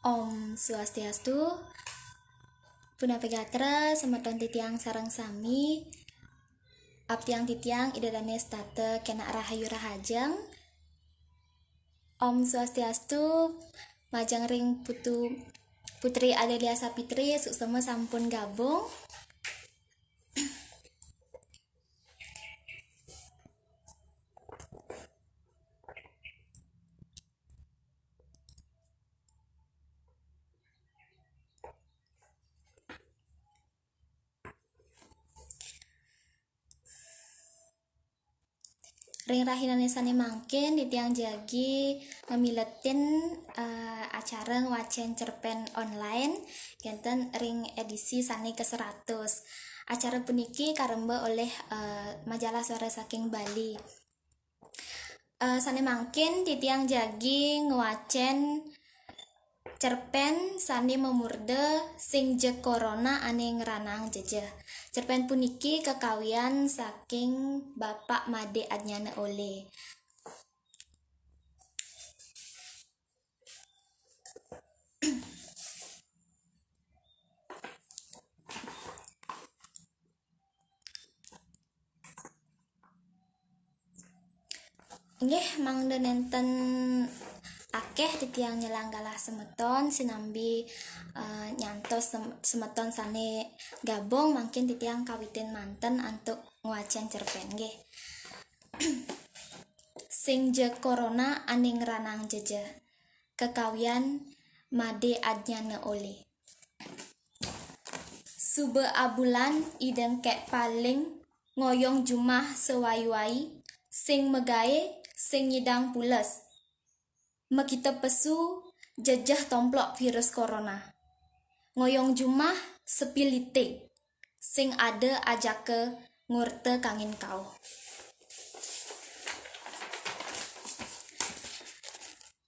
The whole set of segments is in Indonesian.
Om Swastiastu, Punapegatra, Semeton titiang sarang sami, Abtiang titiang idadane state kena rahayu rahajang. Om Swastiastu, majang ring putri Adelia Sapitri, suksema sampun gabung. Ring rahinane sane mangkin di tiang jagi ngemiletin acara ngwacen cerpen online genten ring edisi sane ke-100. Acara puniki karemba oleh majalah Suara Saking Bali. Sane mangkin di tiang jagi ngwacen cerpen sane memurde sing je corona ane ngranang jejeh. Cerpen puniki kekawian saking Bapak Made Adnyana Ole. Nggih mangda nenten akeh di tiang nyelanggalah semeton sinambi nyantos semeton sane gabung mungkin di tiang kawitin manten untuk ngwacen cerpen nggih. Sing je corona ane ngranang jejeh. Kekawian Made Adnyana Ole. Sube abulan ideng kek paling ngoyong jumah sewai-wai sing megae sing nyidang pules. Mekita pesu jejah tomplok virus corona. Ngoyong jumah sepilite sing ada ajake ngurte kangin kau.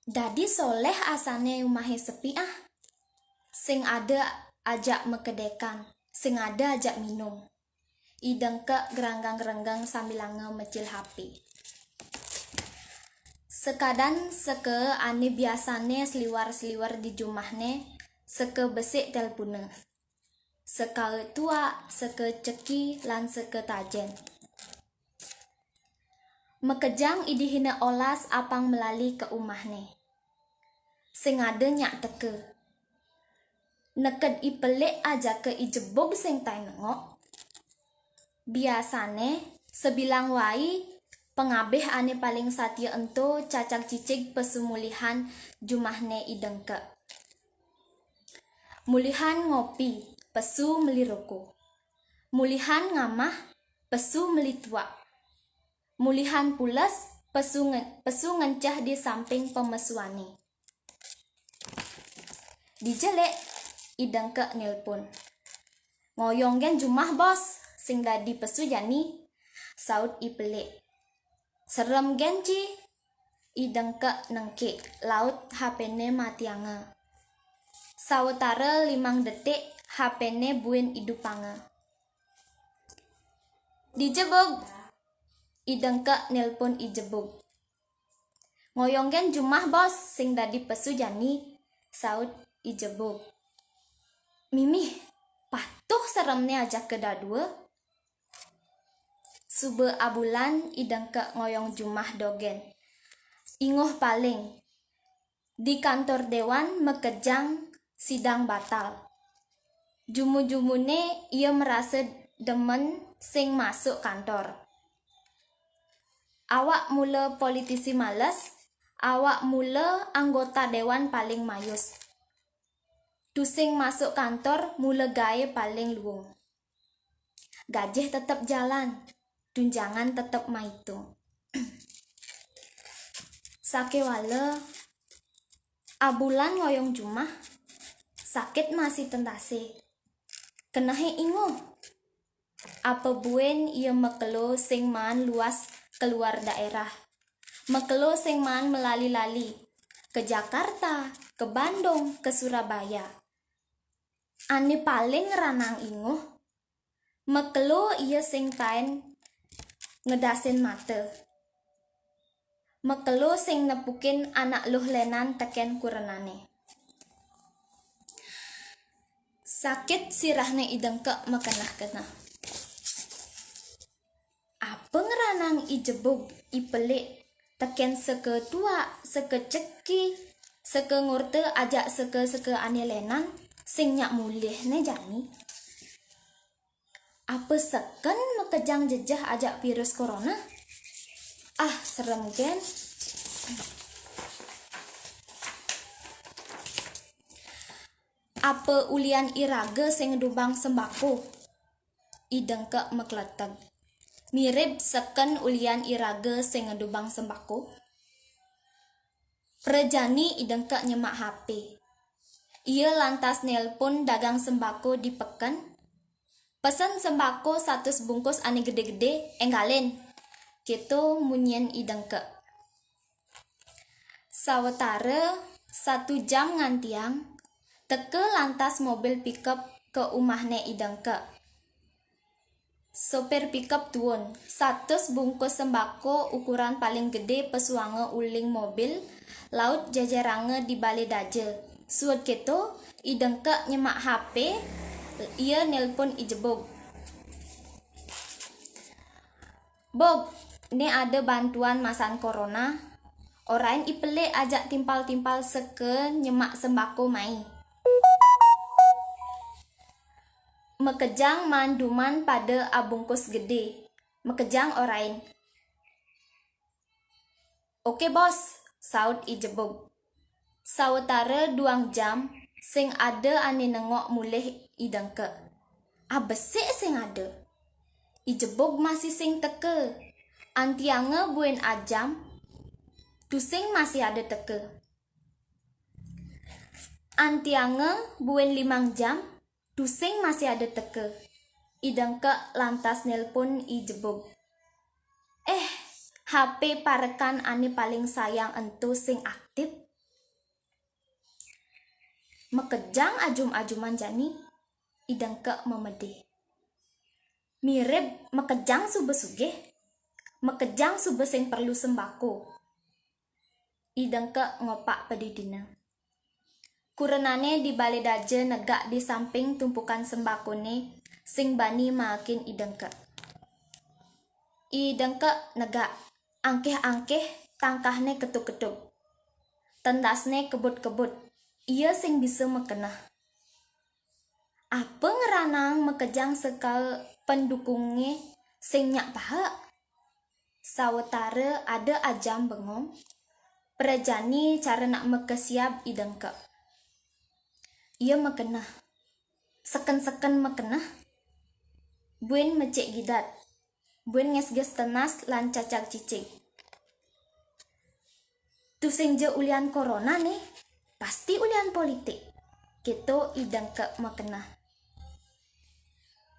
Dadi soleh asane umahe sepi sing ada ajak mekedekan, sing ada ajak minum. Ideng ke geranggang-gerenggang sambil mecil HP. Sekadan seke ane biasane seliwar-seliwar di jumahne, seke besik telpune. Seke tua, seke ceki, lan seke tajen. Mekejang idihine olas apang melali ke umahne. Sing ada nyak teke. Neked ipelek aja ke ijebog sing tai nengok. Biasane sebilang wai pengabeh ane paling satya ento cacak cicig pesumulihan jumahne idengke. Mulihan ngopi, pesu meli roko. Mulihan ngamah, pesu meli tua. Mulihan pules, pesu ngencah di samping pemesuane. Dijelek idengke nelpon. Ngoyong gen jumah bos, sing dadi pesu jani. Saud ipelek. Serem genci idengke nengke laut HP-ne matiange. Sawetara 5 detik HP-ne buin idupange. Dijebog idengke nelpon ijebog. Ngoyong gen jumah bos sing dadi pesu jani. Saud ijebog. Mimih patuh seremne aja ke dadua. Sube abulan idengke ngoyong jumah dogen. Ingoh paling. Di kantor dewan mekejang sidang batal. Jumu-jumune ia merasa demen sing masuk kantor. Awak mula politisi males, awak mula anggota dewan paling mayus. Tusing masuk kantor mula gawe paling luung. Gajih tetap jalan, tunjangan tetap maitung. Sake wale abulan ngoyong jumah, sakit masih tentase. Kenahe ingo. Apa buen ia mekelo sing man luas keluar daerah. Mekelo sing man melali-lali ke Jakarta, ke Bandung, ke Surabaya. Ane paling ranang ingo. Mekelo ia sing tain ngedasin mate. Mekelo sing nepukin anak luh lenan teken kurenane. Sakit sirahne idengke mekenah kena. Apa ngeranang ijebug ipelik teken seke tua seke ceki seke ngurte ajak seke anelenan sing nyak mulih ne jani. Apa seken mekejang jejah ajak virus corona? Ah serem gen. Apa ulian iraga sing dubang sembako? Idengke mekleteg. Mirip seken ulian iraga sing ngedubang sembako. Prejani idengke nyemak HP. Ia lantas nelpon dagang sembako di peken. Pesan sembako 100 bungkus ane gede-gede enggalen. Gitu munyen idengke. Sawetara 1 jam ngantiang teke lantas mobil pickup ke umahne idengke. Sopir pickup tuun 100 bungkus sembako ukuran paling gede pesuange uling mobil laut jajarange di bale daje. Suat keto idengke nyemak HP ia nelpon ijebog. Bob, ini ada bantuan masan corona. Orain ipele ajak timpal-timpal seke nyemak sembako mai. Mekejang manduman pada abungkus gede. Mekejang orain. Oke bos, saut ijebog. Sawetara 2 jam, sing ada ane nengok mulih idengke. Abesik sing ada. Ijebog masih sing teke. Antiange buen ajam, tusing masih ada teke. Antiange buen 5 jam, tusing masih ada teke. Idengke lantas nelpon ijebog. HP parekan ane paling sayang entu sing aktif. Mekejang ajum-ajuman jani. Idengke memedih. Mirip mekejang sube sugih. Mekejang sube sing perlu sembako. Idengke ngopak pedidina. Kurenane di bale daje negak di samping tumpukan sembakone sing bani makin idengke. Idengke negak angkeh-angkeh tangkahne ketuk-ketuk. Tendasne kebut-kebut. Ia sing bisa mekenah. Apa ngeranang mekejang sekal pendukungnya sing nyak paha? Sawetara ada ajam bengong. Prejani cara nak mekesiap idengke. Ia mekenah. Seken-seken mekenah. Buen mecek gidat. Buen ngesges tenas lan cacak cicing. Tu sing je ulian corona nih, pasti ulian politik. Gitu idengke mekenah.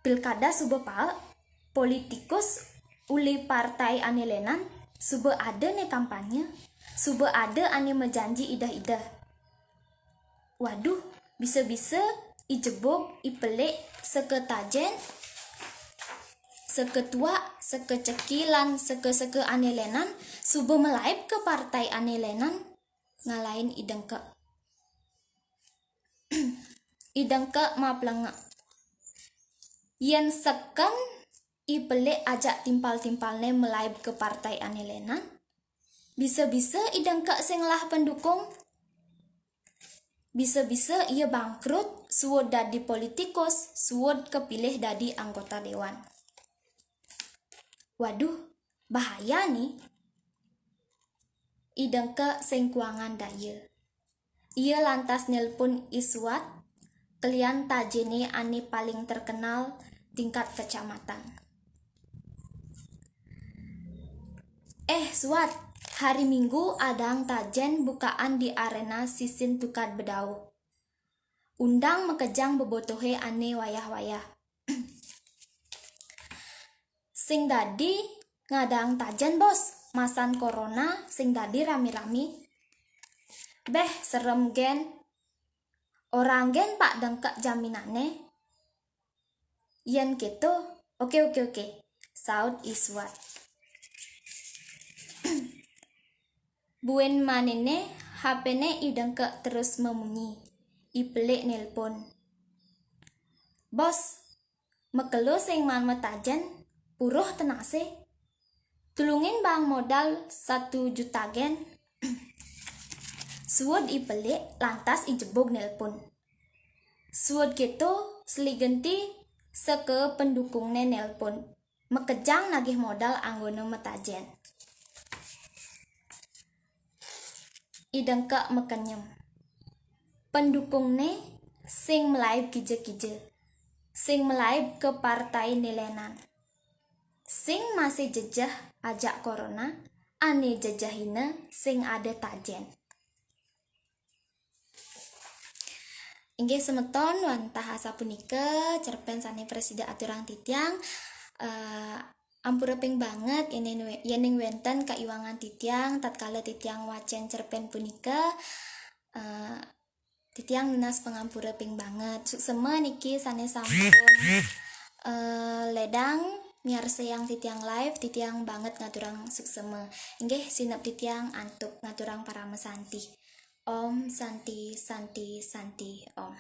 Pilkada sube pal, politikus uli partai anelenan, sube ada nih kampanye, sube ada ane menjanji idah-idah. Waduh, bisa-bisa ijebog ipelek seketajen, seketua, sekecekilan, seke anelenan, sube melaib ke partai anelenan, ngalahin idengke. Idengke maplengak. Yen seken ipelek ajak timpal-timpalne melaib ke partai anelenan, bisa-bisa idengke sing lah pendukung. Bisa-bisa ia bangkrut, suwod dadi politikus, suwod kepilih dadi anggota dewan. Waduh, bahaya nih. Idengke sing kuangan daya. Ia lantas nelpon Iswat, kalian tajene ane paling terkenal tingkat kecamatan. Swat, hari Minggu adang tajen bukaan di arena sisin tukad bedau. Undang mekejang bebotohe ane wayah-wayah. Sing dadi ngadang tajen bos, masan corona sing dadi rami-rami. Beh serem gen. Orang gen pak dengkak jaminane. Yen gitu, oke. Saud Iswat. Buen manene HP-ne idengke terus memunyi. Ipelek nelpon. Bos, mekelo sing man metajen puruh tenase. Tulungin bang modal 1 juta gen. Suwod ipelik lantas ijebog nelpon. Suwod gitu seligenti seke pendukungnya nelpon. Mekejang nagih modal anggono metajen. Idengkak mekenyem. Pendukungnya sing melaib kije-kije. Sing melaib ke partai nilenan. Sing masih jejah ajak corona, ane jejahina sing ada tajen. Inggih semeton wantah asa punika cerpen sane presida aturang titiang ampura ping banget yening wenten kaiwangan titiang tatkala titiang wacen cerpen punika titiang lunas pengampura ping banget. Suksema niki sane sampun ledang miarse yang titiang live titiang banget ngaturang suksema. Inggih sinep titiang antuk ngaturang para mesanti. Om Santi Santi Santi Om.